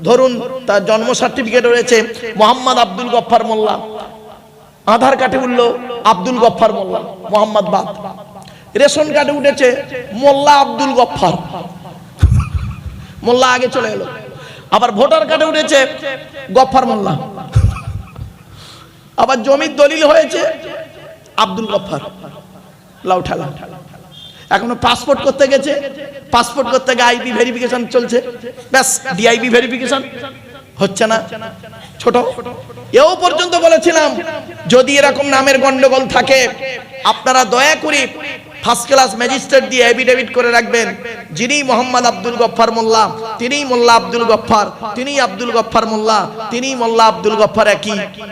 ধরুন তার জন্ম সার্টিফিকেট রয়েছে মোহাম্মদ আব্দুল গফফার মোল্লা, আধার কার্ডে উঠলো আব্দুল গফফার মোল্লা, মোহাম্মদ বাদ। রেশন কার্ডে উঠেছে মোল্লা আব্দুল গফফার, মোল্লা আগে চলে এলো। আবার ভোটার কার্ডে উঠেছে গফফার মোল্লা। আবার জমির দলিল হয়েছে আব্দুল গফফার, লাউ ঠালা। এখনো পাসপোর্ট করতে গেছে, পাসপোর্ট করতে গিয়ে আইপি ভেরিফিকেশন চলছে, ব্যাস ডিআইপি ভেরিফিকেশন হচ্ছে না। ছোট এও পর্যন্ত বলেছিলাম যদি এরকম নামের গন্ডগোল থাকে আপনারা দয়া করে ফার্স্ট ক্লাস ম্যাজিস্ট্রেট দিয়ে এফিডেভিট করে রাখবেন, যিনি মোহাম্মদ আব্দুল গফফার মোল্লা তিনিই মোল্লা আব্দুল গফফার, তিনিই আব্দুল গফফার মোল্লা, তিনিই মোল্লা আব্দুল গফফার,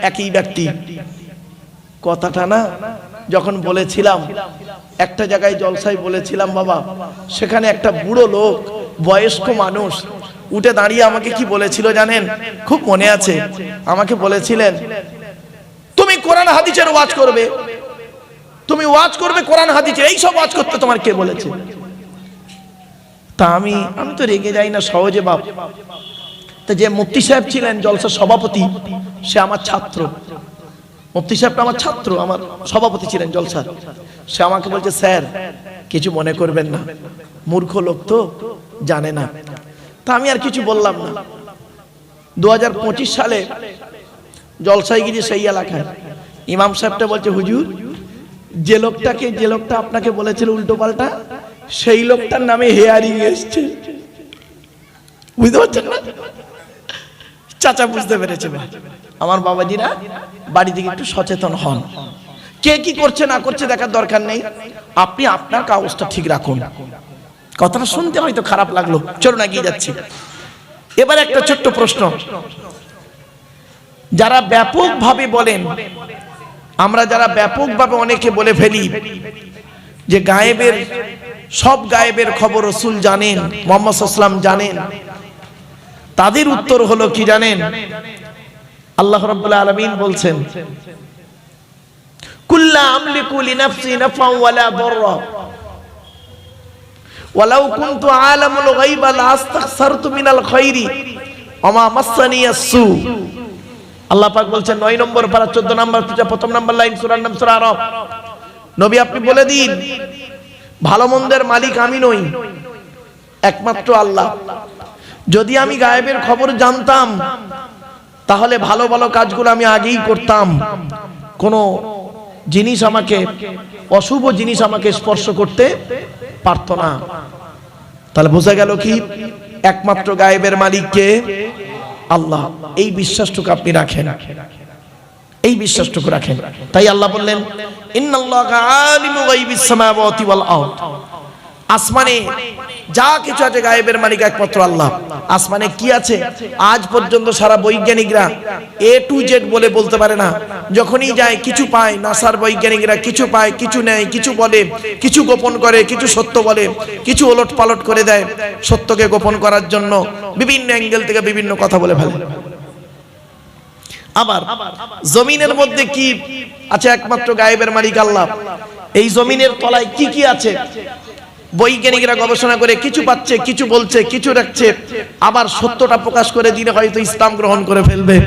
একই ব্যক্তি। কথাটা না যখন বলেছিলাম একটা জায়গায় জলসায় বলেছিলাম বাবা, সেখানে একটা বুড়ো লোক বয়স্ক মানুষ উঠে দাঁড়িয়ে আমাকে কি বলেছিল জানেন? খুব মনে আছে, আমাকে বলেছিলেন তুমি কোরআন হাদিসের ওয়াজ করবে, তুমি ওয়াজ করবে কোরআন হাদিসের, এই সব ওয়াজ করতে তোমার কে বলেছে? তা আমি তো রেগে যাই না সহজে বাপ। তো যে মুফতি সাহেব ছিলেন জলসার সভাপতি, সে আমার ছাত্র, মুফতি সাহেবটা আমার ছাত্র, আমার সভাপতি ছিলেন জলসার। সে আমাকে বলছে স্যার কিছু মনে করবেন না, মূর্খ লোক তো জানে না। তা আমি আর কিছু বললাম না। 2025 সালে জলসায় গিয়ে সেই এলাকায় ইমাম সাহেবটা বলছে হুজুর যে লোকটা আপনাকে বলেছিল উল্টো পাল্টা, সেই লোকটার নামে হেয়ারিং এসছে। বুঝতে পারছেন না? চাচা বুঝতে পেরেছে। আমার বাবাজিরা বাড়ি থেকে একটু সচেতন হন, কে কি করছে না করছে দেখার দরকার নেই, আপনি আপনার কাগজটা ঠিক রাখুন। কথাটা শুনতে হয়তো খারাপ লাগলো, চলুন এগিয়ে যাচ্ছি। এবার একটা ছোট্ট প্রশ্ন, যারা ব্যাপকভাবে বলেন, আমরা যারা ব্যাপকভাবে অনেকে বলে ফেলি যে গায়েবের সব গায়েবের খবর রাসূল জানেন, মুহাম্মদ সাল্লাল্লাহু আলাইহি ওয়াসাল্লাম জানেন, তাদের উত্তর হলো কি জানেন? আল্লাহ রাব্বুল আলামিন বলছেন কুল্লা আমলিকু লিনাফসি নাফআন ওয়ালা দাররা ওয়ালাউ কুনতু আলামুল গায়বা লাস্তাগসারতু মিনাল খায়রি ওয়া মা মাসসানি আসসু। আল্লাহ পাক বলছেন 9 নম্বর পারা 14 নম্বর পৃষ্ঠা প্রথম নম্বর লাইন, সূরার নাম সূরা আরাফ। নবী আপনি বলে দিন ভালো মন্দের মালিক আমি নই, একমাত্র আল্লাহ। যদি আমি গায়েবের খবর জানতাম তাহলে ভালো ভালো কাজগুলো আমি আগেই করতাম, কোনো জিনিস আমাকে অশুভ জিনিস আমাকে স্পর্শ করতে পারতো না। তাহলে বোঝা গেল কি একমাত্র গায়েবের মালিক কে? আল্লাহ। এই বিশ্বাসটুকু আপনি রাখেন, এই বিশ্বাসটুকু রাখেন। তাই আল্লাহ বললেন ইন্নাল্লাহা আলিমু গায়বিস সামাওয়াতি ওয়াল আরদ, আসমানে যা কিছু আছে গায়েবের মালিক একমাত্র আল্লাহ। আসমানে কি আছে আজ পর্যন্ত সারা বৈজ্ঞানিকরা A to Z বলে বলতে পারে না। যখনই যায় কিছু পায়, নাসার বৈজ্ঞানিকরা কিছু পায়, কিছু নেয়, কিছু বলে, কিছু গোপন করে, কিছু সত্য বলে, কিছু ওলট পালট করে দেয়। সত্যকে গোপন করার জন্য বিভিন্ন অ্যাঙ্গেল থেকে বিভিন্ন কথা বলে ফেলে। আবার জমিনের মধ্যে কি আছে একমাত্র গায়েবের মালিক আল্লাহ। এই জমিনের তলায় কি কি আছে বৈজ্ঞানিকরা গবেষণা করে কিছু পাচ্ছে, কিছু বলছে, কিছু রাখছে। আবার সত্যটা প্রকাশ করে দিলে হয়তো ইসলাম গ্রহণ করে ফেলবে।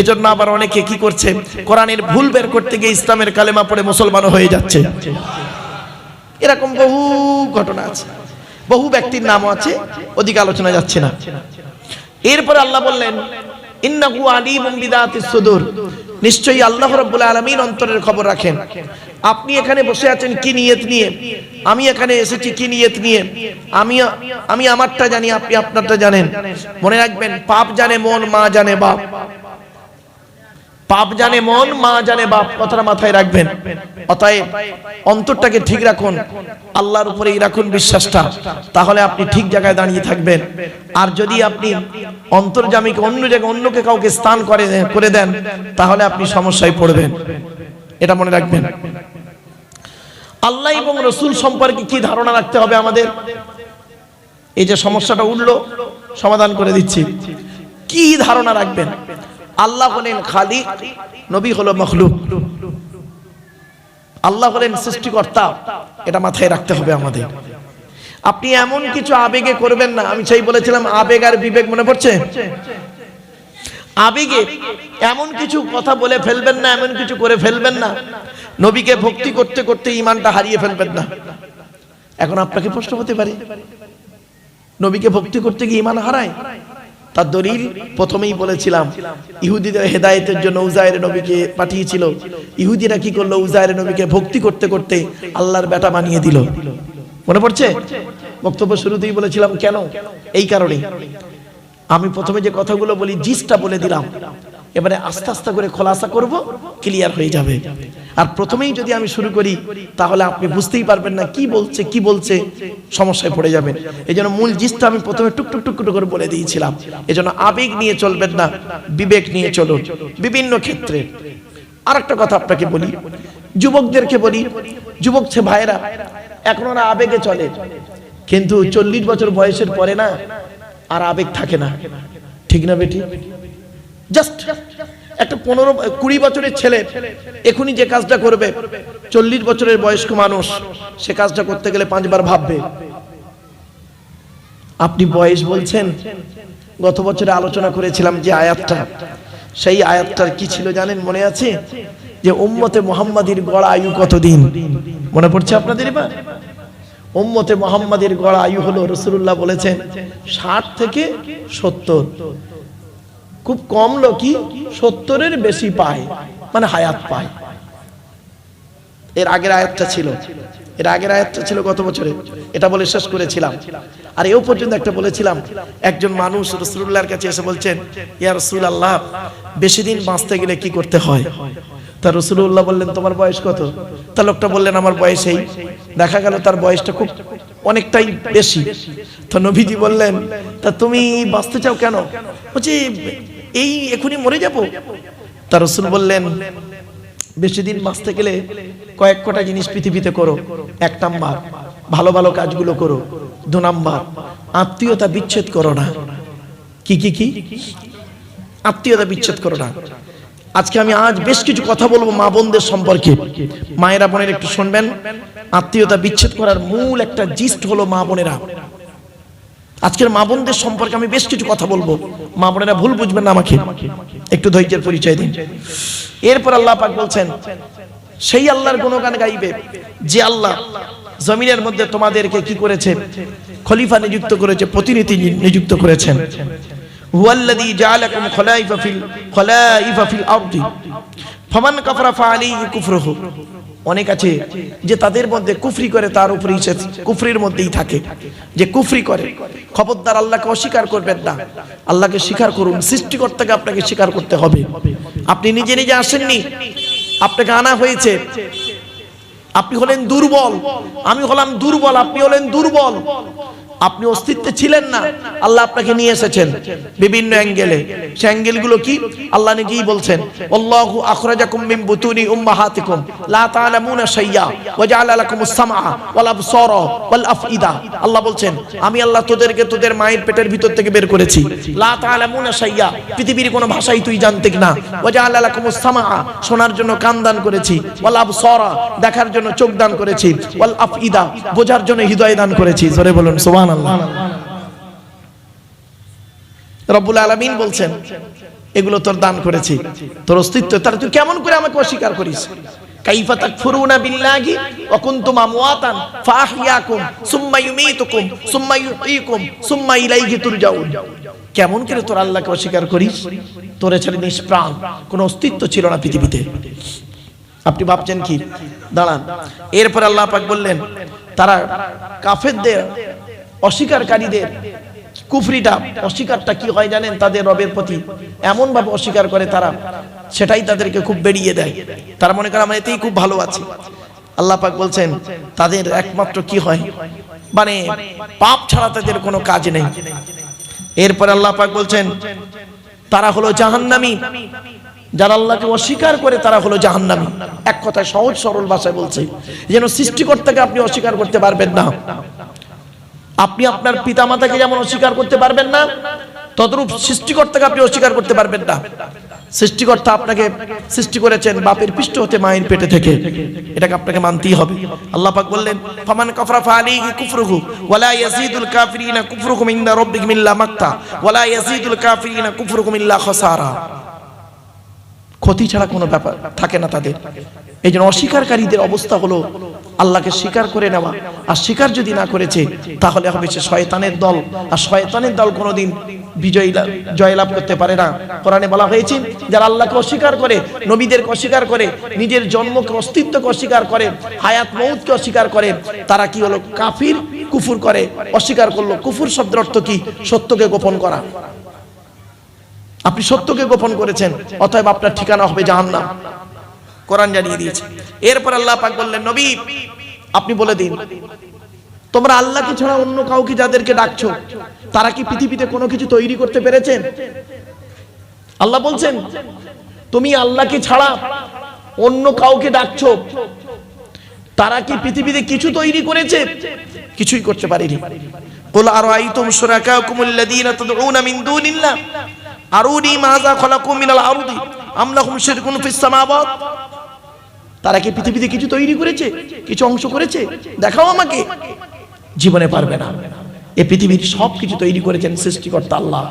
এজন্য আবার অনেকে কি করছে, কোরআনের ভুল বের করতে গিয়ে ইসলামের কালেমা পড়ে মুসলমান হয়ে যাচ্ছে। এরকম বহু ঘটনা আছে, বহু ব্যক্তির নামও আছে, ওদিকে আলোচনা যাচ্ছে না। এরপরে আল্লাহ বললেন ইন্নাহু আলিমুম বিযাতিস সুদূর, নিশ্চয়ই আল্লাহ রাব্বুল আলামিন অন্তরের খবর রাখেন। আপনি এখানে বসে আছেন কি নিয়ত নিয়ে, আমি এখানে এসেছি কি নিয়ত নিয়ে, আমি আমারটা জানি, আপনি আপনারটা জানেন। মনে রাখবেন পাপ জানে মন, মা জানে বাপ। পাপ জানে মন, মা জানে বাপ, কথাটা মাথায় রাখবেন। অতএব অন্তরটাকে ঠিক রাখুন, আল্লাহর উপরেই রাখুন বিশ্বাসটা, তাহলে আপনি ঠিক জায়গায় দাঁড়িয়ে থাকবেন। আর যদি আপনি অন্তর্যামীকে অন্য জায়গায় অন্যকে কাউকে স্থান করে দেন তাহলে আপনি সমস্যায় পড়বেন, এটা মনে রাখবেন। আল্লাহ এবং রাসূল সম্পর্কে কি ধারণা রাখতে হবে আমাদের? এই যে সমস্যাটা উঠলো সমাধান করে দিচ্ছি। কি ধারণা রাখবেন? আল্লাহ হলেন খালিক, নবী হলো মখলুক। আল্লাহ হলেন সৃষ্টিকর্তা, এটা মাথায় রাখতে হবে আমাদের। আপনি এমন কিছু আবেগে করবেন না। আমি সেই বলেছিলাম আবেগ আর বিবেক, মনে পড়ছে? আবেগে এমন কিছু কথা বলে ফেলবেন না, এমন কিছু করে ফেলবেন না, নবীকে ভক্তি করতে করতে ঈমানটা হারিয়ে ফেলবেন না। এখন আপনাকে প্রশ্ন হতে পারে, নবীকে ভক্তি করতে গিয়ে ঈমান হারায়? তার দলিল প্রথমেই বলেছিলাম, ইহুদিদের হেদায়েতের জন্য উজায়ের নবীকে পাঠিয়েছিল। ইহুদিরা কি করলো? উজায়ের নবীকে ভক্তি করতে করতে আল্লাহর বেটা বানিয়ে দিল। মনে পড়ছে? বক্তব্য শুরুতেই বলেছিলাম কেন, এই কারণে। আমি প্রথমে যে কথাগুলো বলি জিসটা বলে দিলাম, এবারে আস্তে আস্তে করে খোলাসা করব, ক্লিয়ার হয়ে যাবে। আর প্রথমেই যদি আমি শুরু করি তাহলে আপনি বুঝতেই পারবেন না কি বলছে, সমস্যায় পড়ে যাবেন। এই জন্য মূল জিসটা আমি প্রথমে টুকটুক টুকটুক করে বলে দিয়েছিলাম। এই জন্য আবেগ নিয়ে চলবেন না, বিবেক নিয়ে চলুন বিভিন্ন ক্ষেত্রে। আর একটা কথা আপনাকে বলি, যুবকদেরকে বলি, যুবক ভাইয়েরা এখন ওরা আবেগে চলে, কিন্তু 40 বছর বয়সের পরে না আর আবেগ থাকে না, ঠিক না বেটি? জাস্ট একটা 15-20 বছরের ছেলে এখনই যে কাজটা করবে, 40 বছরের বয়স্ক মানুষ সে কাজটা করতে গেলে 5 বার ভাববে। আপনি বয়স বলছেন, গত বছরে আলোচনা করেছিলাম যে আয়াতটা, সেই আয়াতটার কি ছিল জানেন? মনে আছে যে উম্মতে মুহাম্মাদির গড় আয়ু কতদিন? মনে পড়ছে আপনাদের? এবার উম্মতে মুহাম্মাদির গড় আয়ু হলো, রাসূলুল্লাহ বলেছেন 60 থেকে 70। খুব কম লোকই 70-এর বেশি পায়, মানে হায়াত পায়। এর আগের আয়াতটা ছিল গত বছরে, এটা বলে শেষ করেছিলাম। আর এও পর্যন্ত একটা বলেছিলাম, একজন মানুষ রাসূলুল্লাহর কাছে এসে বলছেন, ইয়া রাসূলুল্লাহ, বেশি দিন বাঁচতে গেলে কি করতে হয়? তা রাসূলুল্লাহ বললেন, তোমার বয়স কত? তা লোকটা বললেন, আমার বয়স এই। দেখা গেল তার বয়সটা খুব অনেকটাই বেশি। তো নবীজি বললেন, তা তুমি বাঁচতে চাও কেন? বলছি এই এখনই মরে যাব। তা রাসূল বললেন, বেশি দিন বাঁচতে গেলে কয়েক কটা জিনিস পৃথিবীতে করো। 1 নাম্বার, ভালো ভালো কাজগুলো করো। 2 নাম্বার, আত্মীয়তা বিচ্ছেদ করো না। কি আত্মীয়তা বিচ্ছেদ করো না। আজকে আমি বেশ কিছু কথা বলবো মা বোনদের সম্পর্কে। মায়েরা বোনেরা একটু শুনবেন। আত্মীয়তা বিচ্ছেদ করার মূল একটা জিস্ট হলো মা বোনেরা। আজকের মা বোনদের সম্পর্কে আমি বেশ কিছু কথা বলবো, মা বোনেরা ভুল বুঝবেন না, আমাকে একটু ধৈর্যের পরিচয় দিন। এরপর আল্লাহ পাক বলছেন, সেই আল্লাহর গুণগান গাইবে যে আল্লাহ জমিনের মধ্যে তোমাদেরকে কি করেছে? খলিফা নিযুক্ত করেছে, প্রতিনিধি নিযুক্ত করেছেন। হুয়াল্লাযী জাআলাকুম খলাইফা ফিল আরদি ফামান কাফারা ফাআলাইহি কুফরুহু। অনেক আছে যে তাদের মধ্যে কুফরি করে, তার উপরেই সে কুফরির মধ্যেই থাকে। যে কুফরি করে, খবরদার আল্লাহকে অস্বীকার করবেন না, আল্লাহকে স্বীকার করুন। সৃষ্টিকর্তাকে আপনাকে স্বীকার করতে হবে। আপনি নিজে নিজে আসেননি, আপনাকে আনা হয়েছে। আপনি হলেন দুর্বল, আমি হলাম দুর্বল, আপনি হলেন দুর্বল। আপনি অস্তিত্বে ছিলেন না, আল্লাহ আপনাকে নিয়ে এসেছেন বিভিন্ন অ্যাঙ্গেলে। সেই অ্যাঙ্গেলগুলো কি? আল্লাহ নিজেই বলছেন, আল্লাহু আখরাজাকুম মিন বুতুনি উম্মাহাতিকুম লা তা'লামুনা শাইয়্যা ওয়া জাআলা লাকুমুস সামআ ওয়াল আবসারা ওয়াল আফইদা। আল্লাহ বলছেন, আমি আল্লাহ তোদেরকে তোদের মায়ের পেটের ভিতর থেকে বের করেছি। লা তা'লামুনা শাইয়্যা, পৃথিবীর কোনো ভাষাই তুই জানতে না। ওয়া জাআলা লাকুমুস সামআ, শোনার জন্য কান দান করেছি। ওয়াল আবসারা, দেখার জন্য চোখ দান করেছি। ওয়াল আফইদা, বোঝার জন্য হৃদয় দান করেছি। জোরে বলুন সুবহানাল্লাহ। রব্বুল আলামিন বলছেন, এগুলো তোর দান করেছি, তোর অস্তিত্ব, তার তুই কেমন করে আমাকে অস্বীকার করিস? কাইফা তাকফুরুনা বিল্লাহি ওয়া কুনতুম আমওয়াতান ফাআহইয়াকুম সুম্মা ইউমীতুকুম সুম্মা ইউহয়িকুম সুম্মা ইলাইহি তুরজাউন। কেমন করে তোর আল্লাহকে অস্বীকার করিস? তোর ছেলে নিষ্প্রাণ, কোনো অস্তিত্ব ছিল না পৃথিবীতে। আপনি ভাবছেন কি? দাঁড়ান। এরপর আল্লাহ পাক বললেন, তারা কাফেরদের, অস্বীকারীদের কুফরিটা, অস্বীকারটা কি হয় জানেন? তাদের রবের প্রতি এমন ভাবে অস্বীকার করে তারা, সেটাই তাদেরকে খুব বেরিয়ে দেয়। তারা মনে করে আমরা এতেই খুব ভালো আছি। আল্লাহ পাক বলছেন, তাদের একমাত্র কি হয়, মানে পাপ ছাড়া তাদের কোনো কাজ নেই। এরপর আল্লাহ পাক বলছেন, তারা হলো জাহান্নামী। যারা আল্লাহকে অস্বীকার করে তারা হলো জাহান্নামী। এক কথায় সহজ সরল ভাষায় বলছে, যেন সৃষ্টিকর্তাকে আপনি অস্বীকার করতে পারবেন না। আপনি আপনার পিতামাতাকে যেমন অস্বীকার করতে পারবেন না, তদ্রূপ সৃষ্টিকর্তাকে আপনি অস্বীকার করতে পারবেন না। সৃষ্টিকর্তা আপনাকে সৃষ্টি করেছেন বাপের পৃষ্ঠ হতে মায়ের পেটে থেকে, এটাকে আপনাকে মানতেই হবে। আল্লাহ পাক বললেন ফামান কাফারা ফাআলাইহি কুফরুহু ওয়ালা ইয়াজিদুল কাফিরিনা কুফরুহুম ইনদা রাব্বিহিম ইল্লা মাক্তা ওয়ালা ইয়াজিদুল কাফিরিনা কুফরুহুম ইল্লা খাসারা। ক্ষতি ছাড়া কোনো ব্যাপার থাকে না তাদের। এই জন্য অস্বীকারীদের অবস্থা হলো আল্লাহকে স্বীকার করে নেওয়া, আর স্বীকার যদি না করেছে তাহলে হবে সে শয়তানের দল, আর শয়তানের দল কোনোদিন জয়লাভ করতে পারে না। কোরআনে বলা হয়েছে যারা আল্লাহকে অস্বীকার করে, নবীদেরকে অস্বীকার করে, নিজের জন্মকে অস্তিত্বকে অস্বীকার করে, হায়াত মউতকে অস্বীকার করে, তারা কি হলো কাফির, কুফর করে, অস্বীকার করলো। কুফর শব্দের অর্থ কি? সত্যকে গোপন করা। আপনি সত্যকে গোপন করেছেন, অতএব আপনার ঠিকানা হবে জাহান্নাম। কোরআন জানিয়ে দিয়েছে। এরপর আল্লাহ পাক বললেন নবী আপনি বলে দিন তোমরা আল্লাহকে ছাড়া অন্য কাউকে যাদেরকে ডাকছো তারা কি পৃথিবীতে কোনো কিছু তৈরি করতে পেরেছেন? আল্লাহ বলছেন তুমি আল্লাহকে ছাড়া অন্য কাউকে ডাকছো, তারা কি পৃথিবীতে কিছু তৈরি করেছে? কিছুই করতে পারেনি। কুল আরাইতুম শুরাকাকুমুল্লাযীনা তাদউনা মিন দুনিল্লাহ আরুনি মাযা খালাকু মিনাল আরদি আম লাহুম শিরকুন ফিস সামাওয়াত। তারা কি পৃথিবীতে কিছু তৈরি করেছে, কিছু অংশ করেছে? দেখাও আমাকে। জীবনে পারবে না। এই পৃথিবীর সব কিছু তৈরি করেছেন সৃষ্টিকর্তা আল্লাহ।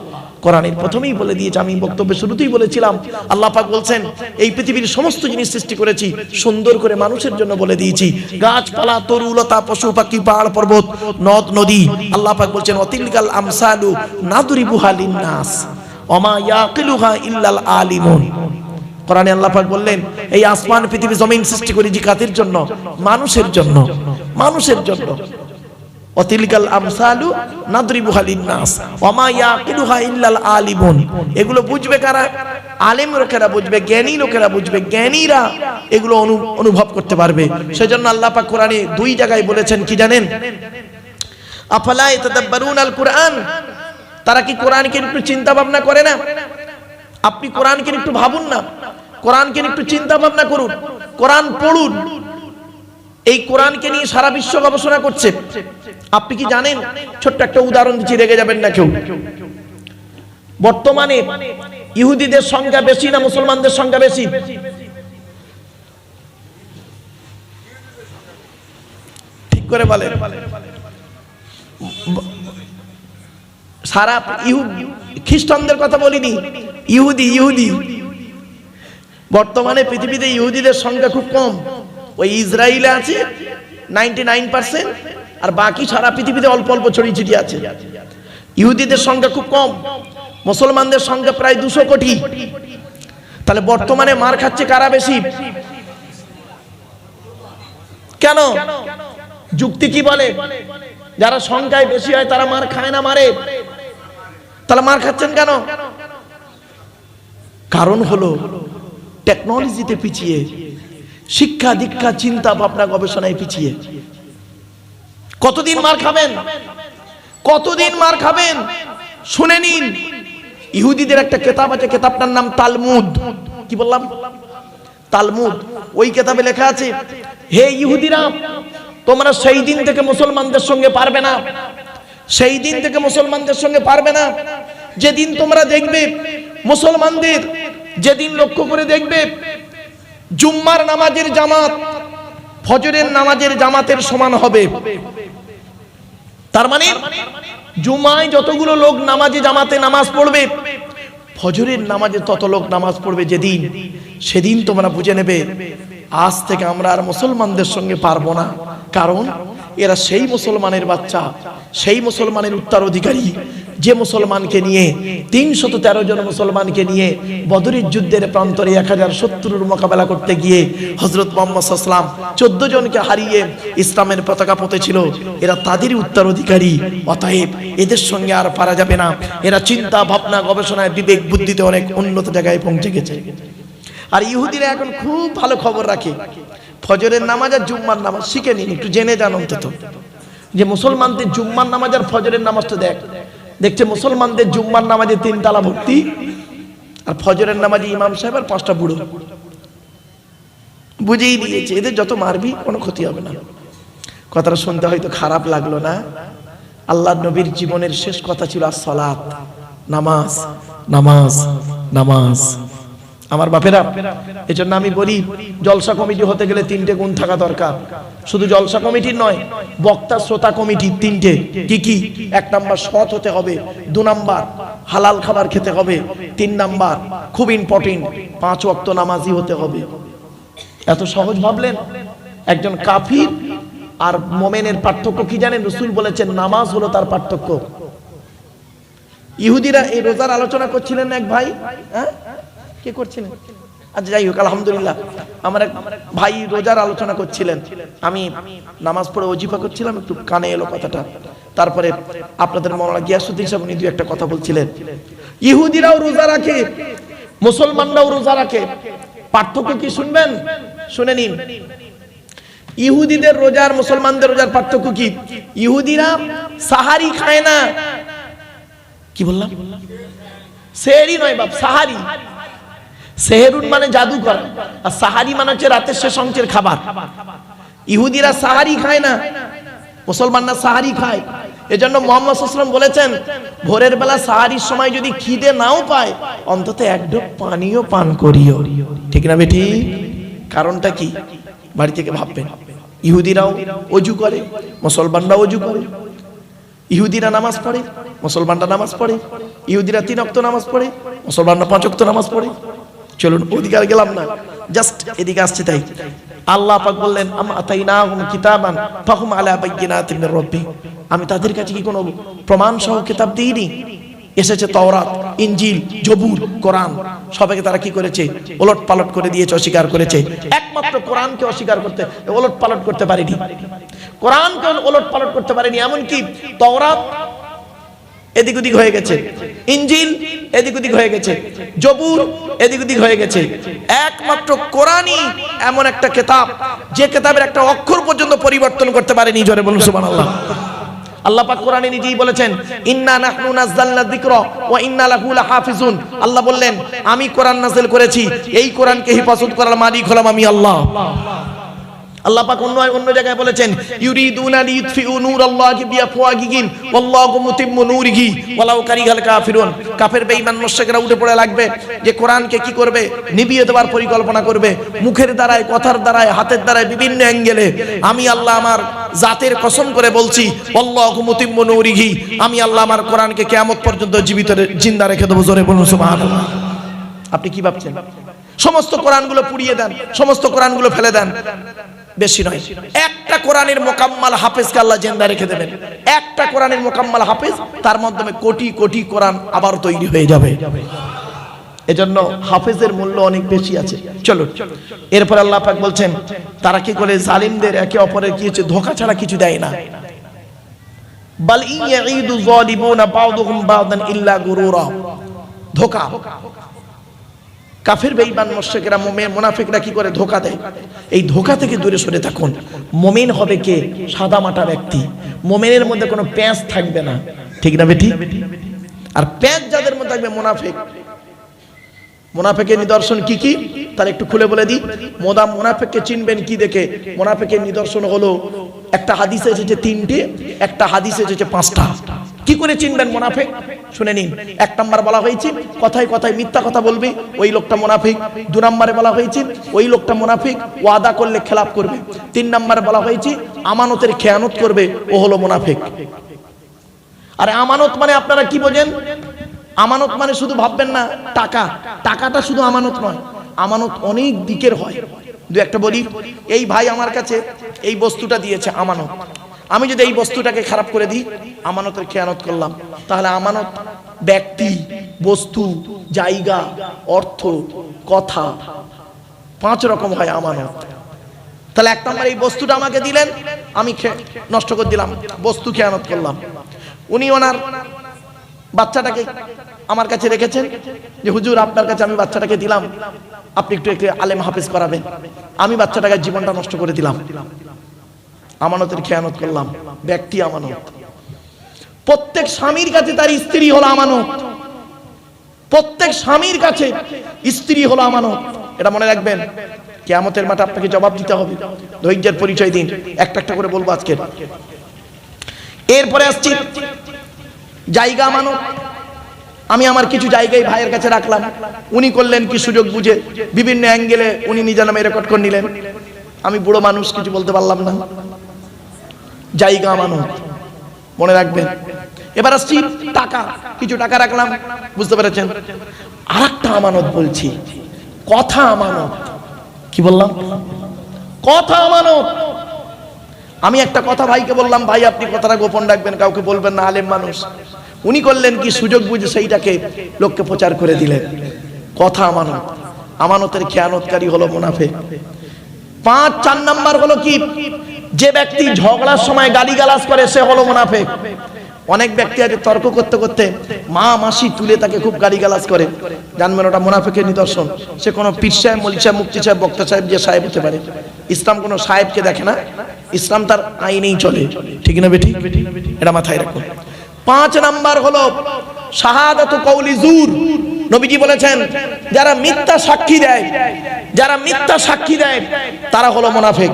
কোরআনের প্রথমেই বলে দিয়েছে, আমি বক্তব্যের শুরুতেই বলেছিলাম, আল্লাহ পাক বলছেন এই পৃথিবীর সমস্ত জিনিস সৃষ্টি করেছি সুন্দর করে মানুষের জন্য বলে দিয়েছি। গাছপালা, তরুলতা, পশু পাখি, পাহাড় পর্বত, নদ নদী। আল্লাহ পাক বলছেন অতিলকাল আমসালু নাদরিবুহা লিন্নাস ওমা ইয়াকিলুহা ইল্লাল আলিমুন। কোরআনে আল্লাহ পাক বললেন এই আসমান পৃথিবী জমিন সৃষ্টি করেছি কাদের জন্য? মানুষের জন্য, মানুষের জন্য। অতিলকাল আমসালু নাদরিবুহা লিন্নাস ওমা ইয়াকিলুহা ইল্লাল আলিমুন। এগুলো বুঝবে কারা? আলেম লোকেরা বুঝবে, জ্ঞানী লোকেরা বুঝবে, জ্ঞানীরা এগুলো অনুভব করতে পারবে। সেজন্য আল্লাহ পাক কোরআনে দুই জায়গায় বলেছেন কি জানেন? আফালা ইয়াতাদাব্বারুনাল কুরআন। তারা কি কোরআনকে একটু চিন্তা ভাবনা করে না? আপনি কোরআনকে একটু ভাবুন না, কোরআনকে একটু চিন্তা ভাবনা করুন, কোরআন পড়ুন। এই কোরআনকে নিয়ে সারা বিশ্ব গবেষণা করছে। আপনি কি জানেন? ছোট্ট একটা উদাহরণ দিচ্ছি, রেগে যাবেন না কেউ। বর্তমানে ইহুদিদের সংখ্যা বেশি না মুসলমানদের সংখ্যা বেশি? ঠিক করে বলেন। সারা খ্রিস্টানদের কথা বলিনি, ইহুদি। বর্তমানে পৃথিবীতে ইহুদিদের সংখ্যা খুব কম। ওই ইসরায়েলে আছে 99%, আর বাকি সারা পৃথিবীতে অল্প অল্প ছড়িয়ে ছিটিয়ে আছে। ইহুদিদের সংখ্যা খুব কম, মুসলমানদের সংখ্যা প্রায় 200 কোটি। তাহলে বর্তমানে মার খাচ্ছে কারা বেশি? কেন? যুক্তি কি বলে? যারা সংখ্যায় বেশি হয় তারা মার খায় না, মারে। তাহলে মার খাচ্ছেন কেন? কারণ হলো টেকনোলজিতে পিছিয়ে, শিক্ষা দীক্ষা চিন্তা ভাবনা গবেষণায় পিছিয়ে। কতদিন মার খাবেন? কতদিন মার খাবেন? শুনে নিন, ইহুদিদের একটা কিতাব আছে, কিতাবটার নাম তালমুদ। কি বললাম? তালমুদ। ওই কিতাবে লেখা আছে হে ইহুদিরা তোমরা সেই দিন থেকে মুসলমানদের সঙ্গে পারবে না, সেই দিন থেকে মুসলমানদের সঙ্গে পারবে না যেদিন তোমরা দেখবে মুসলমানদের, যেদিন লক্ষ্য করে দেখবে জুম্মার নামাজের জামাত ফজরের নামাজের জামাতের সমান হবে। তার মানে জুমায় যতগুলো লোক নামাজে জামাতে নামাজ পড়বে, ফজরের নামাজে তত লোক নামাজ পড়বে যেদিন, সেদিন তোমরা বুঝে নেবে আজ থেকে আমরা আর মুসলমানদের সঙ্গে পারবো না। কারণ এরা সেই মুসলমানের বাচ্চা, সেই মুসলমানের উত্তরাধিকারী যে মুসলমানকে নিয়ে 313 জন মুসলমানকে নিয়ে বদরের যুদ্ধের প্রান্তরে 1000 শত্রুর মোকাবেলা করতে গিয়ে হযরত মুহাম্মদ সাল্লাল্লাহু আলাইহি ওয়াসাল্লাম 14 জনকে হারিয়ে ইসলামের পতাকা পথেছিল। এরা তাদেরই উত্তরাধিকারী, অতএব এদের সঙ্গে আর পারা যাবে না। এরা চিন্তা ভাবনা গবেষণায় বিবেক বুদ্ধিতে অনেক উন্নত জায়গায় পৌঁছে গেছে। আর ইহুদিরা এখন খুব ভালো খবর রাখে, ফজরের নামাজ আর জুম্মার নামাজ শিখে নিন, একটু জেনে জান অন্তত যে মুসলমানদের জুম্মার নামাজ আর ফজরের নামাজটা দেখছে মুসলমানদের জুম্মার নামাজে 3 তালা ভর্তি, আর ফজরের নামাজে ইমাম সাহেব আর 5টা বুড়ো। বুঝেই দিয়েছে এদের যত মারবি কোনো ক্ষতি হবে না। কথাটা শুনতে হয়তো খারাপ লাগলো না? আল্লাহ নবীর জীবনের শেষ কথা ছিল আসসালাত, নামাজ, নামাজ, নামাজ। আমার বাপেরা, এজন্য আমি বলি জলসা কমিটি হতে গেলে 3টে গুণ থাকা দরকার। শুধু জলসা কমিটির নয়, বক্তা শ্রোতা কমিটি 3টে। কি কি? 1 নাম্বার সৎ হতে হবে, 2 নাম্বার হালাল খাবার খেতে হবে, 3 নাম্বার খুব ইম্পর্টেন্ট 5 ওয়াক্ত নামাজি হতে হবে। এত সহজ ভাবলেন? একজন কাফির আর মোমেনের পার্থক্য কি জানেন? রাসূল বলেছেন নামাজ হলো তার পার্থক্য। ইহুদিরা এই রোজার আলোচনা করছিলেন এক ভাই, হ্যাঁ কে করছিলেন? আচ্ছা যাই হোক, আলহামদুলিল্লাহ আমার এক ভাই রোজার আলোচনা করছিলেন। আমি নামাজ পড়ে ওজিফা করছিলাম, একটু কানে এলো কথাটা। তারপরে আপনাদের মৌলানা গিয়াসউদ্দিন সাহেব উনি 2-1টা কথা বলছিলেন। ইহুদিরাও রোজা রাখে, মুসলমানরাও রোজা রাখে, পার্থক্য কি শুনবেন? শুনে নিন। ইহুদিদের রোজার মুসলমানদের রোজার পার্থক্য কি? ইহুদিরা সাহারি খায় না। কি বললাম? সেহরি নয় বাপ, সাহারি। সেহরুন মানে জাদু করা, আর সাহারি মানে হচ্ছে রাতের শেষ অংশের খাবার। ইহুদিরা সাহারি খায় না, মুসলমানরা সাহারি খায়। এজন্য মুহাম্মদ সাল্লাল্লাহু আলাইহি ওয়াসাল্লাম বলেছেন ভোরের বেলা সাহারির সময় যদি খিদে নাও পায় অন্তত 1 ঢোক পানিও পান করিও। ঠিক না বেটি? কারণটা কি? বাড়ি থেকে ভাববেন। ইহুদিরাও ওযু করে, মুসলমানরাও ওযু করে। ইহুদিরা নামাজ পড়ে, মুসলমানরা নামাজ পড়ে। ইহুদিরা 3 ওয়াক্ত নামাজ পড়ে, মুসলমানরা 5 ওয়াক্ত নামাজ পড়ে। চলুন ওদিকে আর গেলাম না, জাস্ট এদিকে আসছে। তাই আল্লাহ পাক বললেন আম আতাইনাহুম কিতাবান ফাহুম আলা বাইয়িনাতিন মির রাব্বিহিম, আমি তাদের কাছে কি কোনো প্রমাণ সহ কিতাব দিইনি? এসেছে তাওরাত, ইনজিল, জবুর, কোরআন, সবাইকে তারা কি করেছে? ওলট পালট করে দিয়েছে, অস্বীকার করেছে। একমাত্র কোরআনকে অস্বীকার করতে, ওলট পালট করতে পারেনি। কোরআনকে ওলট পালট করতে পারেনি। এমনকি তাওরাত এদিক ওদিক হয়ে গেছে, ইনজিল এদিক ওদিক হয়ে গেছে, জবুর এদিক ওদিক হয়ে গেছে। একমাত্র কোরআনই এমন একটা কিতাব যে কিতাবের একটা অক্ষর পর্যন্ত পরিবর্তন করতে পারেনি। জোরে বলুন সুবহানাল্লাহ। আল্লাহ পাক কোরআনে নিজেই বলেছেন ইন্না নাহনু নাযালনা যিকরা ওয়া ইন্না লাহু লাহাফিজুন। আল্লাহ বললেন আমি কোরআন নাযিল করেছি, এই কোরআনকে হেফাজত করার মালিক হলাম আমি আল্লাহ। আল্লাহ পাক অন্য জায়গায় বলেছেন ইউরিদুনা লিইতফিউ নূরাল্লাহি বিআফওয়াহিহিম ওয়াল্লাহু মুতিম্মু নূরিহি ওয়ালাউ কারিহাল কাফিরুন। কাফের বেঈমান মুশরিকরা উঠে পড়ে লাগবে যে কোরআনকে কি করবে? নিভিয়ে দেওয়ার পরিকল্পনা করবে, মুখের দ্বারায়, কথার দ্বারায়, হাতের দ্বারায়, বিভিন্ন অ্যাঙ্গেলে। আমি আল্লাহ আমার জাতের কসম করে বলছি ওয়াল্লাহু মুতিম্মু নূরিহি, আমি আল্লাহ আমার কোরআনকে কিয়ামত পর্যন্ত জীবিত জিন্দা রেখে দেব। জোরে বলুন সুবহানাল্লাহ। আপনি কি ভাবছেন? সমস্ত কোরআনগুলো পুড়িয়ে দেন, সমস্ত কোরআনগুলো ফেলে দেন, বেশি নয়, একটা কোরআনের মোকাম্মাল হাফেজকে আল্লাহ জিন্দা রেখে দেবেন। একটা কোরআনের মোকাম্মাল হাফেজ, তার মাধ্যমে কোটি কোটি কোরআন আবার তৈরি হয়ে যাবে। এজন্য হাফেজের মূল্য অনেক বেশি আছে। চলো এরপর আল্লাহ পাক বলছেন তারা কি করে? জালিমদের একে অপরের কি হচ্ছে? ধোঁকা ছাড়া কিছু দেয় না। বাল ইয়াঈদু যালিমুনা বা'দুহুম বা'দান ইল্লা গুরুরা। ধোঁকা। কাফের বেঈমান মুশরিকরা, মুমিন মুনাফিকরা কি করে? ধোঁকা দেয়। এই ধোঁকা থেকে দূরে সরে থাকুন। মুমিন হবে কে? সাদা মাটা ব্যক্তি। মুমিনের মধ্যে কোনো প্যাঁচ থাকবে না। ঠিক না বেটি? আর প্যাঁচ যাদের মধ্যে থাকবে মুনাফিক। মুনাফিকের নিদর্শন কি কি তার একটু খুলে বলে দিই। মুনাফিককে চিনবেন কি দেখে? মুনাফিকের নিদর্শন হলো, একটা হাদিসে এসেছে 3টে, একটা হাদিসে এসেছে 5টা। কি করে চিনবেন মুনাফিক? শুনে নিন। 1 নাম্বার বলা হয়েছে কথায় কথায় মিথ্যা কথা বলবে, ওই লোকটা মুনাফিক। 2 নম্বরে বলা হয়েছে ওই লোকটা মুনাফিক, ওয়াদা করলে খেলাপ করবে। 3 নম্বরে বলা হয়েছে আমানতের খেয়ানত করবে, ও হলো মুনাফিক। আর আমানত মানে আপনারা কি বোঝেন? আমানত মানে শুধু ভাববেন না টাকা, টাকাটা শুধু আমানত নয়, আমানত অনেক দিকের হয়। 2-1টা বলি। এই ভাই আমার কাছে এই বস্তুটা দিয়েছে, আমানত। আমি যদি এই বস্তুটাকে খারাপ করে দিই, আমানতের খেয়ানত করলাম। তাহলে আমানত ব্যক্তি, বস্তু, জায়গা, অর্থ, কথা, 5 রকম হয় আমানত। তাহলে 1 নম্বর এই বস্তুটা আমাকে দিলেন, আমি নষ্ট করে দিলাম, বস্তু খেয়ানত করলাম। উনি ওনার বাচ্চাটাকে আমার কাছে রেখেছেন যে হুজুর আপনার কাছে আমি বাচ্চাটাকে দিলাম, আপনি একটু আলেম হাফেজ করাবেন। আমি বাচ্চাটাকে জীবনটা নষ্ট করে দিলাম, আমানতের খেয়ানত করলাম। ব্যক্তি আমানত। প্রত্যেক স্বামীর কাছে তার স্ত্রী হলো আমানত। প্রত্যেক স্বামীর কাছে স্ত্রী হলো আমানত। এটা মনে রাখবেন, কিয়ামতের মাঠে আপনাকে জবাব দিতে হবে। ধৈর্যের পরিচয় দিন, একটা একটা করে বলবো আজকে। এরপরে আসছি জায়গা আমানত। আমি আমার কিছু জায়গায় ভাইয়ের কাছে রাখলাম, উনি করলেন কি সুযোগ বুঝে বিভিন্ন অ্যাঙ্গেলে উনি নিজের নামে রেকর্ড করে নিলেন। আমি বুড়ো মানুষ, কিছু বলতে পারলাম না। জায়গা আমানত, মনে রাখবেন। এবার আসছি টাকা, কিছু টাকা রাখলাম, বুঝতে পেরেছেন। আরেকটা আমানত বলছি, কথা আমানত। কি বললাম? কথা আমানত। আমি একটা কথা ভাইকে বললাম, ভাই আপনি কথাটা গোপন রাখবেন, কাউকে বলবেন না, আলেম মানুষ। উনি করলেন কি সুযোগ বুঝে সেইটাকে লোককে প্রচার করে দিলেন। কথা আমানত। আমানতের খেয়ানতকারী হলো মুনাফিক। 4 নাম্বার হলো কি, যে ব্যক্তি ঝগড়ার সময় গালিগালাজ করে সে হলো মুনাফিক। অনেক ব্যক্তি আছে তর্ক করতে করতে মা মাসি তুলে তাকে খুব গালিগালাজ করে, জানবেন ওটা মুনাফিকের নিদর্শন। সে কোনো পীর সাহেব, মৌলভী সাহেব, মুফতি সাহেব, বক্তা সাহেব, যে সাহেব হতে পারে। ইসলাম কোনো সাহেবকে দেখে না, ইসলাম তার আইনেই চলে, ঠিক না বেঠিক? এটা মাথায় রাখুন। 5 নাম্বার হলো শাহাদাতু কওলি জুর। নবীজি বলেছেন যারা মিথ্যা সাক্ষী দেয়, যারা মিথ্যা সাক্ষী দেয় তারা হলো মুনাফিক।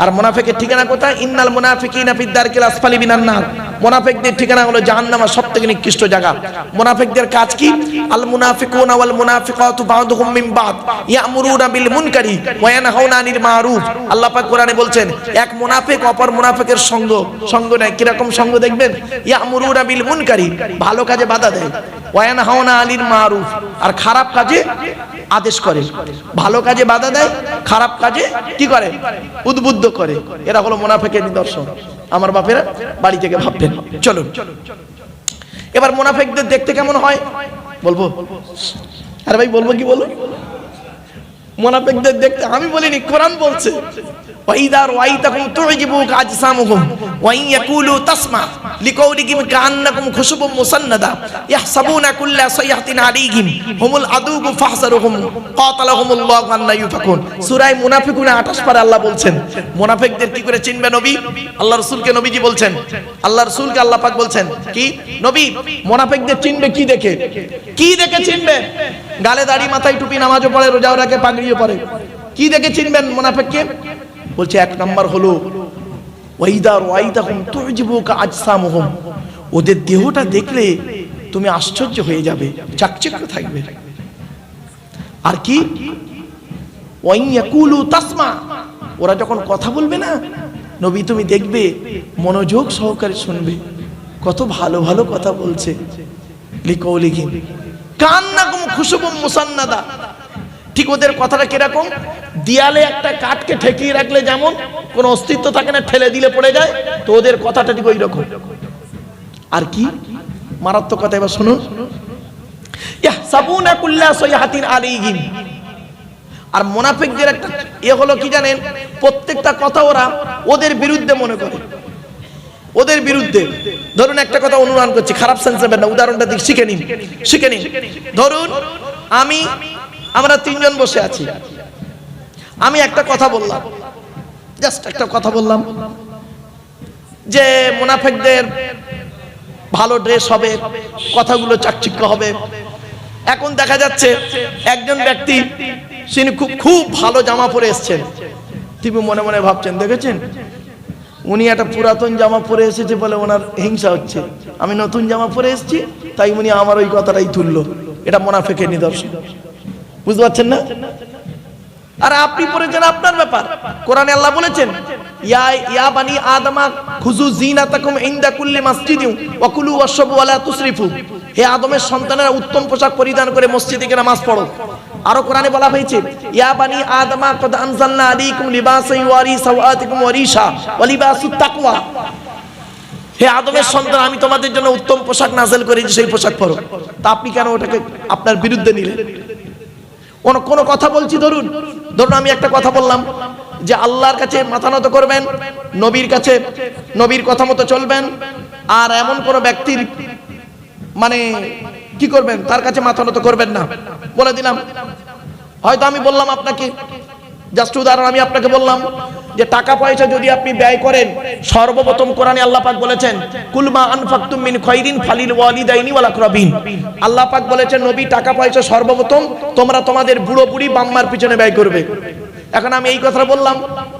আর মুনাফিকের ঠিকানা কোথায়? ইন্নাল মুনাফিকিনা ফিদ দারকিল আসফালি মিনান নার। মুনাফিকদের ঠিকানা হলো জাহান্নামের সবথেকে নিকৃষ্ট জায়গা। মুনাফিকদের কাজ কি? আল মুনাফিকুনা ওয়াল মুনাফিকাতু বা'দুহুম মিন বা'দ ইয়ামুরুনা বিল মুনকারি ওয়া ইয়ানহাউনা আনিল মারুফ। আল্লাহ পাক কোরআনে বলছেন, এক মুনাফিক অপর মুনাফিকের সঙ্গ নেয়। কি রকম সঙ্গ দেখবেন? ইয়ামুরুনা বিল মুনকারি, ভালো কাজে বাধা দেয়, ওয়া ইয়ানহাউনা আনিল মারুফ, আর খারাপ কাজে আদেশ করে। ভালো কাজে বাধা দেয়, খারাপ কাজে কি করে? উদ্বুদ্ধ করে। এরা হলো মুনাফিকের নিদর্শন। আমার বাপেরা বাড়ি থেকে ভাববেন। চলুন এবার মুনাফিকদের দেখতে কেমন হয় বলবো। আরে ভাই বলবো কি বলুন? মুনাফিকদের দেখতে আমি বলিনি, কোরআন বলছে, ওয়াইদা রাআইতাহুম তু'জিবুকা আজসামুহুম ওয়া ইন ইয়াকুলু তাসমা লিকাউলিহিম কাআন্নাকুম খুশুবুম মুসান্নাদা ইয়াহসাবুনা কুল্লা সাইহাতিন আলাইহিম হুমুল আদুউ ফাহযারুহুম কাতালাহুমুল্লাহু আন্না ইউফাকুন। সূরা মুনাফিকুন 28 পারে আল্লাহ বলছেন মুনাফিকদের কি করে চিনবে নবী? আল্লাহ রাসূলকে নবীজি বলছেন, আল্লাহ রাসূলকে আল্লাহ পাক বলছেন কি, নবী মুনাফিকদের চিনবে কি দেখে? কি দেখে চিনবে? গালে দাড়ি, মাথায় টুপি, নামাজও পড়ে, রোজাও রাখে, পাগড়িও পরে। কি দেখে চিনবেন মুনাফিককে? বলছে 1 নাম্বার হলো ওয়াইদা রাআইতাহুম তু'জিবুকা আজসামুহুম, ওদের দেহটা দেখলে তুমি আশ্চর্য হয়ে যাবে, চাকচিক্য থাকবে। আর কি? ওয়া ইন ইয়াকুলু তাসমা, ওরা যখন কথা বলবে না নবী তুমি দেখবে মনোযোগ সহকারে শুনবে, কত ভালো ভালো কথা বলছে। লিকাউলিহিম কান্নাকুম খুশুবুম মুসান্নাদা, ঠিক ওদের কথাটা কিরকম? দেয়ালে একটা কাঠকে ঠেকিয়ে রাখলে যেমন কোনো অস্তিত্ব থাকে না, ঠেলে দিলে পড়ে যায়, তো ওদের কথাটা ঠিক ওই রকম। আর কি মারাত্মক কথা, এবার শুনুন। ইয়াহসাবুনা কুল্লা সাইহাতিন আলাইহিম, আর মুনাফিকদের একটা হলো কি জানেন? প্রত্যেকটা কথা ওরা ওদের বিরুদ্ধে মনে করে, ওদের বিরুদ্ধে। ধরুন একটা কথা অনুমান করছি, খারাপ সেন্স নেবেন না, উদাহরণটা দিই, শিখে নিন। ধরুন আমরা 3 জন বসে আছি, আমি একটা কথা বললাম, জাস্ট একটা কথা বললাম যে মুনাফিকদের ভালো ড্রেস হবে, কথাগুলো চাকচিক্য হবে। এখন দেখা যাচ্ছে একজন ব্যক্তি তিনি খুব ভালো জামা পরে এসেছেন, তুমি মনে মনে ভাবছেন দেখেছেন উনি একটা পুরাতন জামা পরে এসেছে বলে ওনার হিংসা হচ্ছে, আমি নতুন জামা পরে এসেছি তাই উনি আমার ওই কথাটাই তুললো। এটা মুনাফিকের নিদর্শন, বুঝতে পারছেন না? আর আপনি পড়েছেন আপনার ব্যাপার। কোরআনে আল্লাহ বলেছেন ইয়া বানি আদমা খুযু জিনাতাকুম ইনদা কুল্লি মাসজিদিন ওয়া কুলু ওয়াশরাবু ওয়া লা তুসরিফু, হে আদমের সন্তানেরা উত্তম পোশাক পরিধান করে মসজিদে গিয়ে নামাজ পড়ো। আরো কোরআনে বলা হয়েছে ইয়া বানি আদমা কদ আনজালনা আলাইকুম লিবাসান ইউয়ারি সাওআতিকুম ওয়া রিশা ওয়া লিবাসুত তাকওয়া, হে আদমের সন্তান আমি তোমাদের জন্য উত্তম পোশাক নাযিল করেছি, সেই পোশাক পরো। তা আপনি কেন ওটাকে আপনার বিরুদ্ধে নিলেন? কোন কথা বলছি, ধরুন আমি একটা কথা বললাম যে আল্লাহর কাছে মাথা নত করবেন, নবীর কাছে নবীর কথা মতো চলবেন, আর এমন কোন ব্যক্তির মানে কি করবেন তার কাছে মাথা নত করবেন না, বলে দিলাম। হয়তো আমি বললাম আপনাকে, জাস্ট উদাহরণ আমি আপনাকে বললাম যে টাকা পয়সা যদি আপনি ব্যয় করেন, সর্বপ্রথম কোরআনে আল্লাহ পাক বলেছেন কুল মা আনফাকতুম মিন খায়রিন ফালিল ওয়ালিদাইনি ওয়াল আকরাবিন। আল্লাহ পাক বলেছেন নবী টাকা পয়সা সর্বপ্রথম তোমরা তোমাদের বুড়ো বুড়ি বাম্মার পিছনে ব্যয় করবে। এখন আমি এই কথা বললাম,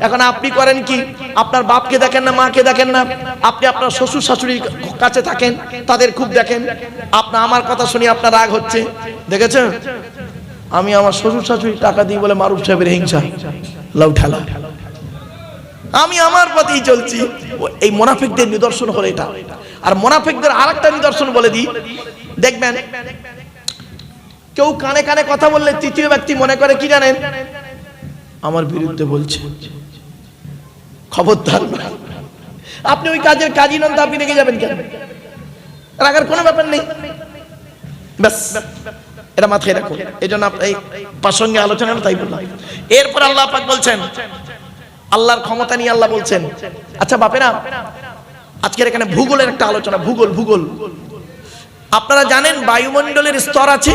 এখন আপনি করেন কি, আপনার বাপকে দেখেন না, মাকে দেখেন না, আপনি আপনার শ্বশুর শাশুড়ির কাছে থাকেন, তাদের খুব দেখেন। আপনার আমার কথা শুনে আপনার রাগ হচ্ছে, দেখেছেন আমি আমার শ্বশুর শাশুড়ি টাকা দিই বলে মারুফ সাহেবের হিংসা, লাউ ঠেলা, আমি আমার পথেই চলছি। এই মুনাফিকদের নিদর্শন হলো এটা। আর মুনাফিকদের আরেকটা নিদর্শন বলে দিই, দেখবেন কেউ কানে কানে কথা বললে তৃতীয় ব্যক্তি মনে করে কি জানেন, আমার বিরুদ্ধে বলছে, খবরদার। আপনি ওই কাজের কাজী নন তো আপনি রেগে যাবেন কেন? রাগার কোনো ব্যাপার নেই, ব্যাস এটা মাথায় রাখুন। এই জন্য এই প্রাসঙ্গে আলোচনা তাই বললাম। এরপর আল্লাহ পাক বলছেন, আল্লাহর ক্ষমতা নিয়ে আল্লাহ বলছেন। আচ্ছা বাপেরা, আজকের এখানে ভূগোলের একটা আলোচনা। ভূগোল আপনারা জানেন বায়ুমণ্ডলের স্তর আছে,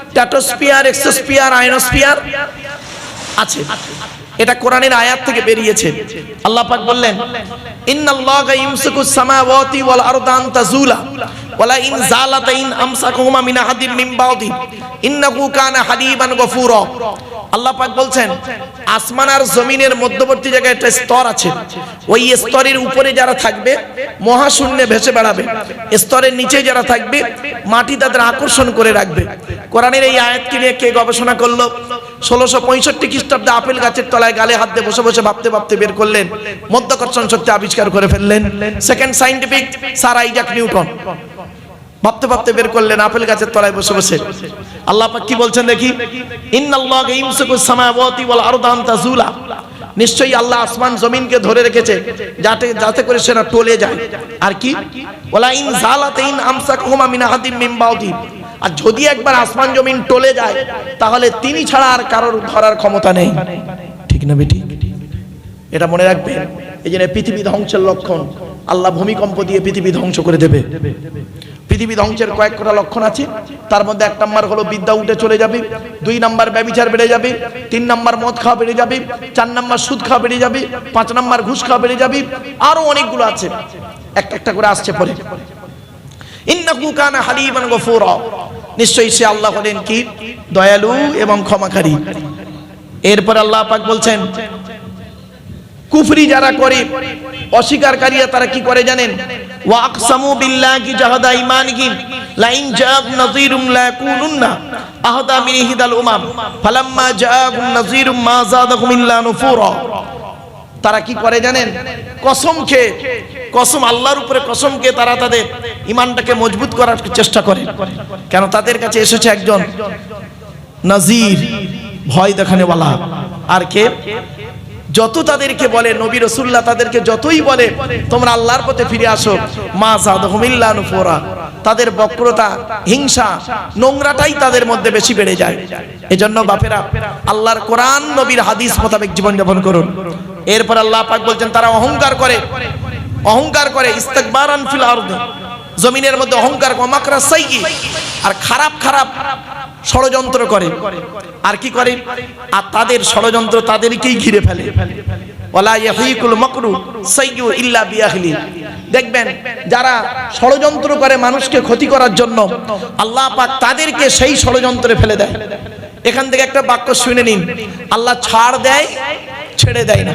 স্ট্র্যাটোস্ফিয়ার, এক্সোস্ফিয়ার, আয়নোস্ফিয়ার আছে। এটা কোরআনের আয়াত থেকে বেরিয়েছে। আল্লাহ পাক বললেন, ইন্নাল্লাহা ইউমসিকুস সামাওয়াতি ওয়াল আরদা আন তাযুলা ওয়ালা ইন যালাতা ইন আমসাকুহুমা মিন আহাদিন মিন বাদি ইন্নাহু কানা হালিমান গফুরা। আল্লাহ পাক বলছেন, আসমান আর জমিনের মধ্যবর্তী জায়গায় একটা স্তর আছে। ওই স্তরের উপরে যারা থাকবে মহাশূন্যে ভেসে বেড়াবে, স্তরের নিচে যারা থাকবে মাটি তাদের আকর্ষণ করে রাখবে। কোরআনের এই আয়াতকে নিয়ে কে গবেষণা করলো? 1665 খ্রিস্টাব্দে আপেল গাছের তলায় গালে হাত দিয়ে বসে বসে ভাবতে ভাবতে বের করলেন, মধ্যাকর্ষণ শক্তি আবিষ্কার করে ফেললেন। Second scientific sir Isaac Newton ভাবতে ভাবতে বের করলেন আপেল গাছের তলায় বসে বসে। আল্লাহ পাক কি বলছেন দেখি, ইন্নাল্লাহা ইউমসিকুস সামাওয়াতি ওয়াল আরদা আন তাযুলা, নিশ্চয়ই আল্লাহ আসমান জমিনকে ধরে রেখেছে যাতে করে সেটা টলে যায়। আর কি, ওয়ালা ইন যালাতা ইন আমসাকুহুমা মিন আহাদিন মিন বাদি, আর যদি একবার আসমান জমিন টলে যায় তাহলে তিনি ছাড়া আর কারোর ধরার ক্ষমতা নেই। ঠিক না বেটি? এটা মনে রাখবেন। এই জন্য পৃথিবী ধ্বংসের লক্ষণ, আল্লাহ ভূমিকম্প দিয়ে পৃথিবী ধ্বংস করে দেবে। পৃথিবী ধ্বংসের কয়েকটা লক্ষণ আছে, তার মধ্যে 1 নাম্বার হলো বিদ্যা উঠে চলে যাবে, 2 নাম্বার ব্যভিচার বেড়ে যাবে, 3 নাম্বার মদ খাওয়া বেড়ে যাবে, 4 নাম্বার সুদ খাওয়া বেড়ে যাবে, 5 নাম্বার ঘুষ খাওয়া বেড়ে যাবে, আরো অনেকগুলো আছে, একটা করে আসছে পরে। ইন্নাহু কানা হালিমান গফুরা, নিশ্চয়ই সে আল্লাহ হলেন কি দয়ালু এবং ক্ষমাকারী। এরপর আল্লাহ পাক বলছেন, কুফরি যারা করে, অস্বীকারীরা তারা কি করে জানেন, ওয়া আকসামু বিল্লাহি জাহাদা ঈমানিহিম লা ইন জাআকুম নাযীরুম লা ইয়াকুনুন্না আহদা মিন ইহদাল উমাম ফালাম্মা জাআকুম নাযীরুম মা যাদাকুম ইল্লা নুফুরা। তারা কি করে জানেন, কসম আল্লাহর উপরে কসম খেয়ে তারা তাদের ঈমানটাকে মজবুত করার চেষ্টা করে। কেন? তাদের কাছে এসেছে একজন নাযীর, ভয় দেখানেওয়ালা। আর কে? যত তাদেরকে বলে নবী রাসূলুল্লাহ তাদেরকে যতই বলে তোমরা আল্লাহর পথে ফিরে আসো, মা যাদাহুম ইল্লা নুফুরা, তাদের বক্রতা, হিংসা, নোংরাটাই তাদের মধ্যে বেশি বেড়ে যায়। এজন্য বাপেরা আল্লাহর কোরআন নবীর হাদিস মোতাবেক জীবন যাপন করুন। এরপর আল্লাহ পাক বলছেন, তারা অহংকার করে ইস্তিকবারান ফিল আরদ, জমিনের মধ্যে অহংকার, মাকরা সাইয়্যি, আর খারাপ ষড়যন্ত্র করে। আর কি করে? আর তাদের ষড়যন্ত্র তাদেরকেই ঘিরে ফেলে। ওয়ালা ইয়াহিকুল মাকরু সাইয়্যু ইল্লা বিআহলি, দেখবেন যারা ষড়যন্ত্র করে মানুষকে ক্ষতি করার জন্য আল্লাহ পাক তাদেরকে সেই ষড়যন্ত্রে ফেলে দেয়। এখান থেকে একটা বাক্য শুনে নিন, আল্লাহ ছাড় দেয়, ছেড়ে দেয় না।